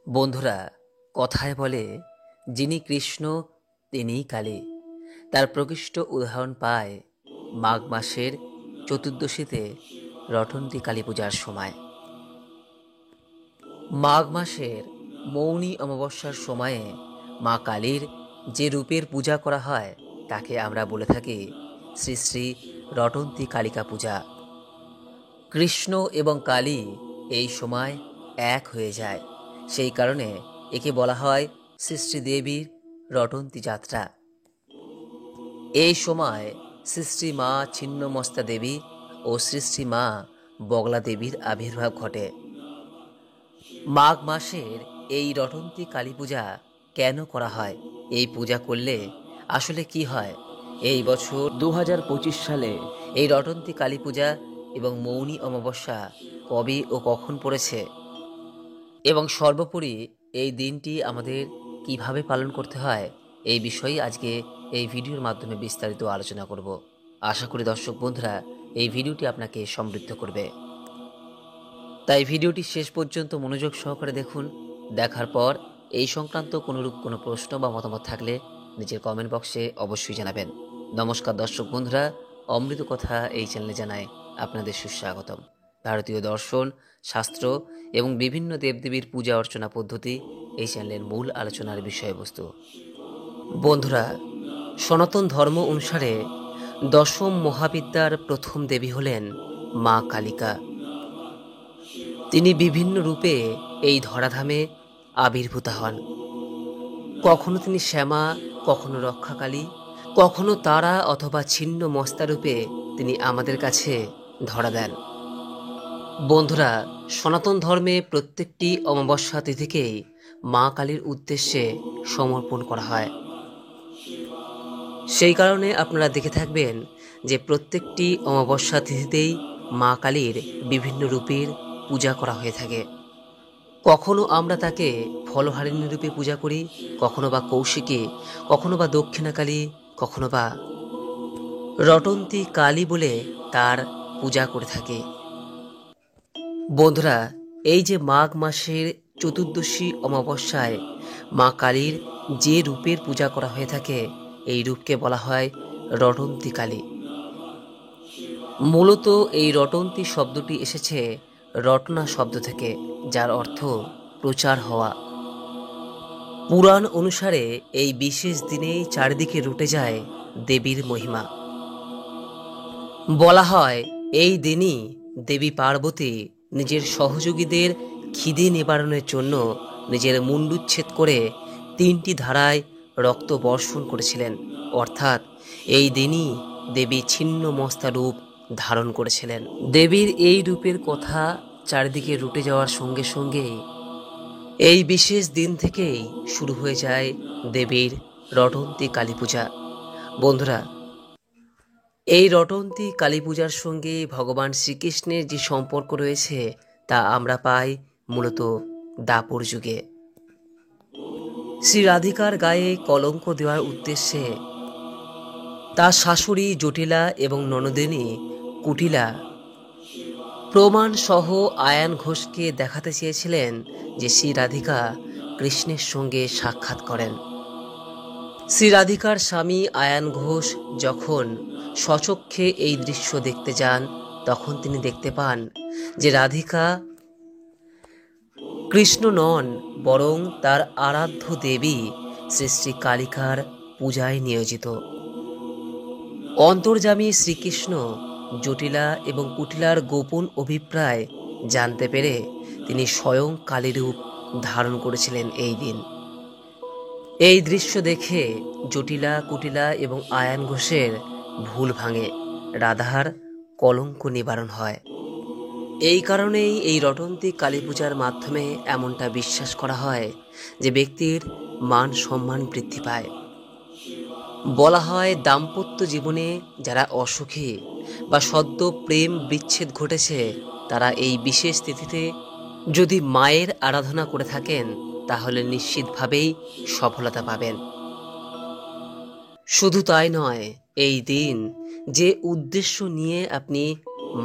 বন্ধুরা, কথায় বলে যিনি কৃষ্ণ তিনিই কালী। তার প্রকৃষ্ট উদাহরণ পায় মাঘ মাসের চতুর্দশীতে রটন্তী কালী পূজার সময়। মাঘ মাসের মৌনী অমাবস্যার সময়ে মা কালীর যে রূপের পূজা করা হয় তাকে আমরা বলে থাকি শ্রী শ্রী রটন্তী কালিকা পূজা। কৃষ্ণ এবং কালী এই সময় এক হয়ে যায়, সেই কারণে একে বলা হয় শ্রী শ্রী দেবীর রটন্তী যাত্রা। এই সময় শ্রী শ্রী মা ছিন্নমস্তা দেবী ও শ্রী শ্রী মা বগলা দেবীর আবির্ভাব ঘটে। মাঘ মাসের এই রটন্তী কালী পূজা কেন করা হয়, এই পূজা করলে আসলে কি হয়, এই বছর 2025 সালে এই রটন্তী কালী পূজা এবং মৌনী অমাবস্যা কবে ও কখন পড়েছে, এবং সর্বোপরি এই দিনটি আমাদের কিভাবে পালন করতে হয়, এই বিষয়ে আজকে এই ভিডিওর মাধ্যমে বিস্তারিত আলোচনা করব। আশা করি দর্শক বন্ধুরা এই ভিডিওটি আপনাকে সমৃদ্ধ করবে, তাই ভিডিওটি শেষ পর্যন্ত মনোযোগ সহকারে দেখুন। দেখার পর এই সংক্রান্ত কোনোরূপ কোনো প্রশ্ন বা মতামত থাকলে নিজের কমেন্ট বক্সে অবশ্যই জানাবেন। নমস্কার দর্শক বন্ধুরা, অমৃত কথা এই চ্যানেলে জানায় আপনাদের সুস্বাগতম। ভারতীয় দর্শন, শাস্ত্র এবং বিভিন্ন দেবদেবীর পূজা অর্চনা পদ্ধতি এই চ্যানেলের মূল আলোচনার বিষয়বস্তু। বন্ধুরা, সনাতন ধর্ম অনুসারে দশম মহাবিদ্যার প্রথম দেবী হলেন মা কালিকা। তিনি বিভিন্ন রূপে এই ধরাধামে আবির্ভূত হন। কখনো তিনি শ্যামা, কখনো রক্ষাকালী, কখনো তারা অথবা ছিন্ন মস্তা রূপে তিনি আমাদের কাছে ধরা দেন। বন্ধুরা, সনাতন ধর্মে প্রত্যেকটি অমাবস্যা তিথিকেই মা কালীর উদ্দেশ্যে সমর্পণ করা হয়। সেই কারণে আপনারা দেখে থাকবেন যে প্রত্যেকটি অমাবস্যা তিথিতেই মা কালীর বিভিন্ন রূপের পূজা করা হয়ে থাকে। কখনো আমরা তাকে ফলহারিণী রূপে পূজা করি, কখনো বা কৌশিকী, কখনো বা দক্ষিণাকালী, কখনো বা রটন্তী কালী বলে তার পূজা করে থাকি। বন্ধুরা, এই যে মাঘ মাসের চতুর্দশী অমাবস্যায় মা কালীর যে রূপের পূজা করা হয়ে থাকে, এই রূপকে বলা হয় রটন্তী কালী। মূলত এই রটন্তী শব্দটি এসেছে রটনা শব্দ থেকে, যার অর্থ প্রচার হওয়া। পুরাণ অনুসারে এই বিশেষ দিনেই চারিদিকে রটে যায় দেবীর মহিমা। বলা হয় এই দিনই দেবী পার্বতী নিজের সহযোগীদের খিদে নিবারণের জন্য নিজের মুণ্ডুচ্ছেদ করে 3টি ধারায় রক্ত বর্ষণ করেছিলেন, অর্থাৎ এই দিনই দেবী ছিন্ন মস্তা রূপ ধারণ করেছিলেন। দেবীর এই রূপের কথা চারিদিকে রটে যাওয়ার সঙ্গে সঙ্গেই এই বিশেষ দিন থেকেই শুরু হয়ে যায় দেবীর রটন্তী কালী পূজা। বন্ধুরা, এই রটন্তী কালী পূজার সঙ্গে ভগবান শ্রীকৃষ্ণের যে সম্পর্ক রয়েছে তা আমরা পাই মূলত দ্বাপর যুগে। শ্রী রাধিকার গায়ে কলঙ্ক দেওয়ার উদ্দেশ্যে তার শাশুড়ি জটিলা এবং ননদিনী কুটিলা প্রমাণ সহ আয়ান ঘোষকে দেখাতে চেয়েছিলেন যে শ্রী রাধিকা কৃষ্ণের সঙ্গে সাক্ষাৎ করেন। শ্রী রাধিকার স্বামী আয়ান ঘোষ যখন স্বচক্ষে এই দৃশ্য দেখতে যান, তখন তিনি দেখতে পান যে রাধিকা কৃষ্ণ নন, বরং তার আরাধ্য দেবী শ্রী শ্রী কালিকার পূজায় নিয়োজিত। অন্তর্যামী শ্রীকৃষ্ণ জটিলা এবং কুটিলার গোপন অভিপ্রায় জানতে পেরে তিনি স্বয়ং কালী রূপ ধারণ করেছিলেন এই দিন। এই দৃশ্য দেখে জটিলা, কুটিলা এবং আয়ান ঘোষের ভুল ভাঙে, রাধার কলঙ্ক নিবারণ হয়। এই কারণেই এই রটন্তী কালী পূজার মাধ্যমে এমনটা বিশ্বাস করা হয় যে ব্যক্তির মান সম্মান বৃদ্ধি পায়। বলা হয় দাম্পত্য জীবনে যারা অসুখী বা সদ্য প্রেম বিচ্ছেদ ঘটেছে, তারা এই বিশেষ তিথিতে যদি মায়ের আরাধনা করে থাকেন তাহলে নিশ্চিতভাবেই সফলতা পাবেন। শুধু তাই নয়, এই দিন যে উদ্দেশ্য নিয়ে আপনি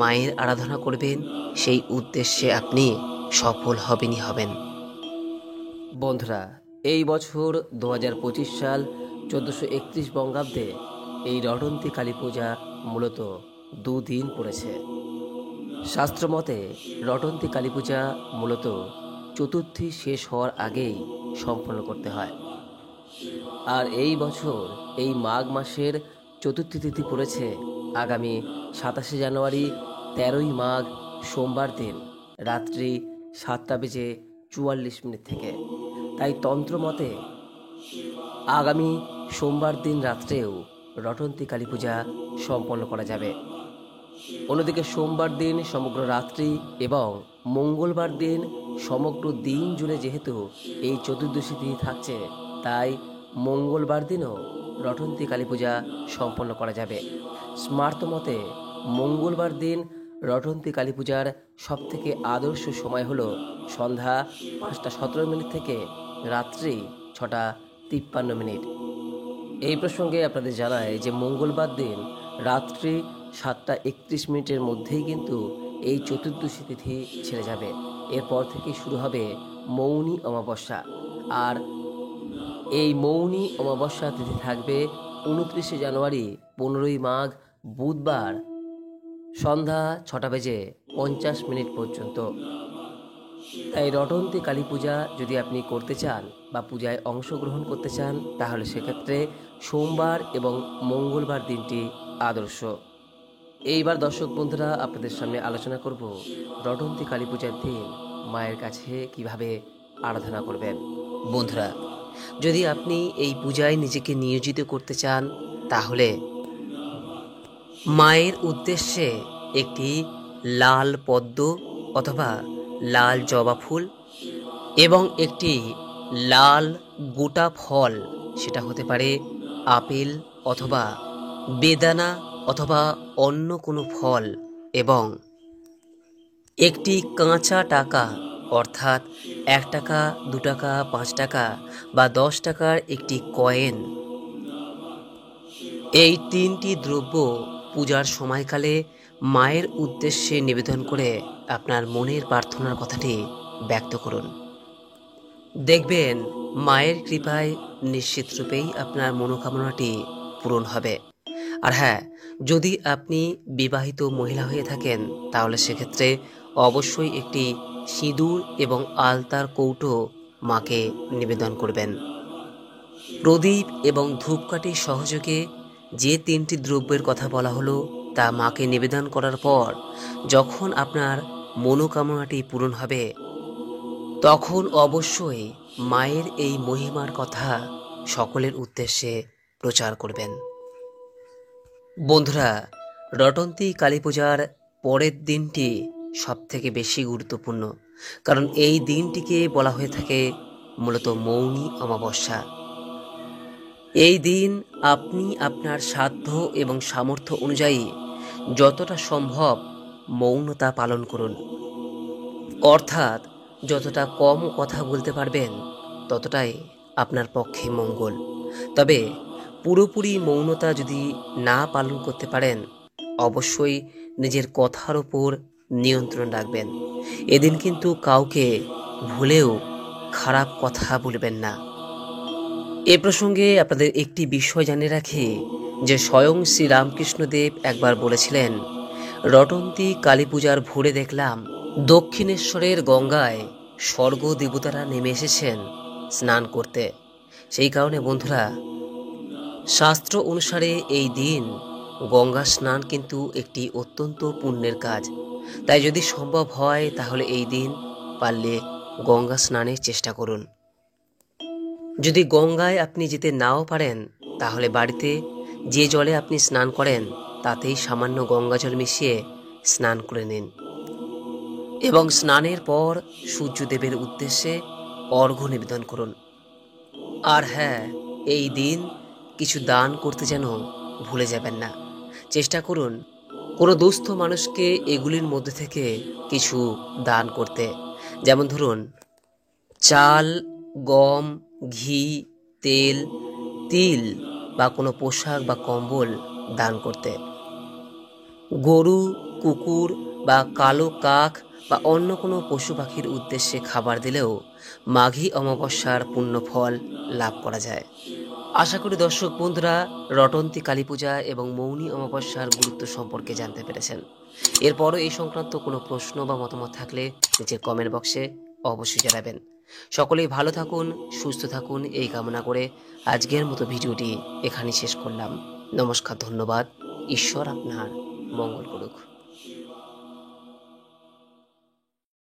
মায়ের আরাধনা করবেন সেই উদ্দেশ্যে আপনি সফল হবেনই হবেন। বন্ধুরা, এই বছর 2025 সাল 1431 বঙ্গাব্দে এই রটন্তী কালী পূজা মূলত দুদিন পড়েছে। শাস্ত্রমতে রটন্তী কালী পূজা মূলত চতুর্থী শেষ হওয়ার আগেই সম্পন্ন করতে হয়। আর এই বছর এই মাঘ মাসের চতুর্থী তিথি পড়েছে আগামী 27শে জানুয়ারি, 13ই মাঘ সোমবার দিন রাত্রি 7:44 থেকে। তাই তন্ত্রমতে আগামী সোমবার দিন রাত্রেও রটন্তী কালী পূজা সম্পন্ন করা যাবে। অন্যদিকে সোমবার দিন সমগ্র রাত্রি এবং মঙ্গলবার দিন সমগ্র দিন জুড়ে যেহেতু এই চতুর্দশী তিথি থাকছে, তাই মঙ্গলবার দিনও রটন্তী কালী পূজা সম্পন্ন করা যাবে। স্মার্ত মতে মঙ্গলবার দিন রটন্তী কালী পূজার সবথেকে আদর্শ সময় হলো সন্ধ্যা 5:17 থেকে রাত্রি 6:53। এই প্রসঙ্গে আপনাদের জানায় যে মঙ্গলবার দিন রাত্রি 7:31 মধ্যেই কিন্তু এই চতুর্দশী তিথি ছেড়ে যাবে। এরপর থেকেই শুরু হবে মৌনী অমাবস্যা। আর এই মৌনী অমাবস্যা তিথি থাকবে 29শে জানুয়ারি, 15ই মাঘ বুধবার সন্ধ্যা 6:50 পর্যন্ত। তাই রটন্তী কালী পূজা যদি আপনি করতে চান বা পূজায় অংশগ্রহণ করতে চান, তাহলে সেক্ষেত্রে সোমবার এবং মঙ্গলবার দিনটি আদর্শ। এইবার দর্শক বন্ধুরা, আপনাদের সামনে আলোচনা করব রটন্তী কালী পূজার দিন মায়ের কাছে কিভাবে আরাধনা করবেন। বন্ধুরা, যদি আপনি এই পূজায় নিজেকে নিয়োজিত করতে চান, তাহলে মায়ের উদ্দেশ্যে একটি লাল পদ্ম অথবা লাল জবা ফুল এবং একটি লাল গোটা ফল, সেটা হতে পারে আপেল অথবা বেদানা অথবা অন্য কোনো ফল, এবং একটি কাঁচা টাকা অর্থাৎ 1 টাকা, 2 টাকা, 5 টাকা বা 10 টাকার একটি কয়েন, এই 3টি দ্রব্য পূজার সময়কালে মায়ের উদ্দেশ্যে নিবেদন করে আপনার মনের প্রার্থনার কথাটি ব্যক্ত করুন। দেখবেন মায়ের কৃপায় নিশ্চিত রূপেই আপনার মনোকামনাটি পূরণ হবে। আর হ্যাঁ, যদি আপনি বিবাহিত মহিলা হয়ে থাকেন, তাহলে সেক্ষেত্রে অবশ্যই একটি সিঁদুর এবং আলতার কৌটো মাকে নিবেদন করবেন। প্রদীপ এবং ধূপকাঠির সহযোগে যে 3টি দ্রব্যের কথা বলা হলো তা মাকে নিবেদন করার পর যখন আপনার মনোকামনাটি পূরণ হবে, তখন অবশ্যই মায়ের এই মহিমার কথা সকলের উদ্দেশ্যে প্রচার করবেন। বন্ধুরা, রটন্তী কালী পূজার পরের দিনটি সবথেকে বেশি গুরুত্বপূর্ণ, কারণ এই দিনটিকে বলা হয়ে থাকে মূলত মৌনী অমাবস্যা। এই দিন আপনি আপনার সাধ্য এবং সামর্থ্য অনুযায়ী যতটা সম্ভব মৌনতা পালন করুন, অর্থাৎ যতটা কম কথা বলতে পারবেন ততটাই আপনার পক্ষে মঙ্গল। তবে পুরোপুরি মৌনতা যদি না পালন করতে পারেন, অবশ্যই নিজের কথার ওপর নিয়ন্ত্রণ রাখবেন। এদিন কিন্তু কাউকে ভুলেও খারাপ কথা বলবেন না। এ প্রসঙ্গে আপনাদের একটি বিষয় জানিয়ে রাখি যে স্বয়ং শ্রী রামকৃষ্ণদেব একবার বলেছিলেন, রটন্তী কালী পূজার ভোরে দেখলাম দক্ষিণেশ্বরের গঙ্গায় স্বর্গ দেবতারা নেমে এসেছেন স্নান করতে। সেই কারণে বন্ধুরা, শাস্ত্র অনুসারে এই দিন গঙ্গা স্নান কিন্তু একটি অত্যন্ত পুণ্যের কাজ। তাই যদি সম্ভব হয় তাহলে এই দিন পারলে গঙ্গা স্নানের চেষ্টা করুন। যদি গঙ্গায় আপনি যেতে নাও পারেন, তাহলে বাড়িতে যে জলে আপনি স্নান করেন তাতেই সামান্য গঙ্গা জল মিশিয়ে স্নান করে নিন এবং স্নানের পর সূর্যদেবের উদ্দেশ্যে অর্ঘ্য নিবেদন করুন। আর হ্যাঁ, এই দিন কিছু দান করতে যেন ভুলে যাবেন না। চেষ্টা করুন কোনো দুস্থ মানুষকে এগুলির মধ্যে থেকে কিছু দান করতে। যেমন ধরুন, চাল, গম, ঘি, তেল, তিল বা কোনো পোশাক বা কম্বল দান করতে। গরু, কুকুর বা কালো কাক বা অন্য কোনো পশু পাখির উদ্দেশ্যে খাবার দিলেও মাঘী অমাবস্যার পুণ্য ফল লাভ করা যায়। আশা করি দর্শক বন্ধুরা রটন্তী কালী পূজা এবং মৌনী অমাবস্যার গুরুত্ব সম্পর্কে জানতে পেরেছেন। এরপরও এই সংক্রান্ত কোনো প্রশ্ন বা মতামত থাকলে নিচের কমেন্ট বক্সে অবশ্যই জানাবেন। সকলেই ভালো থাকুন, সুস্থ থাকুন এই কামনা করে আজকের মতো ভিডিওটি এখানেই শেষ করলাম। নমস্কার, ধন্যবাদ। ঈশ্বর আপনার মঙ্গল করুক।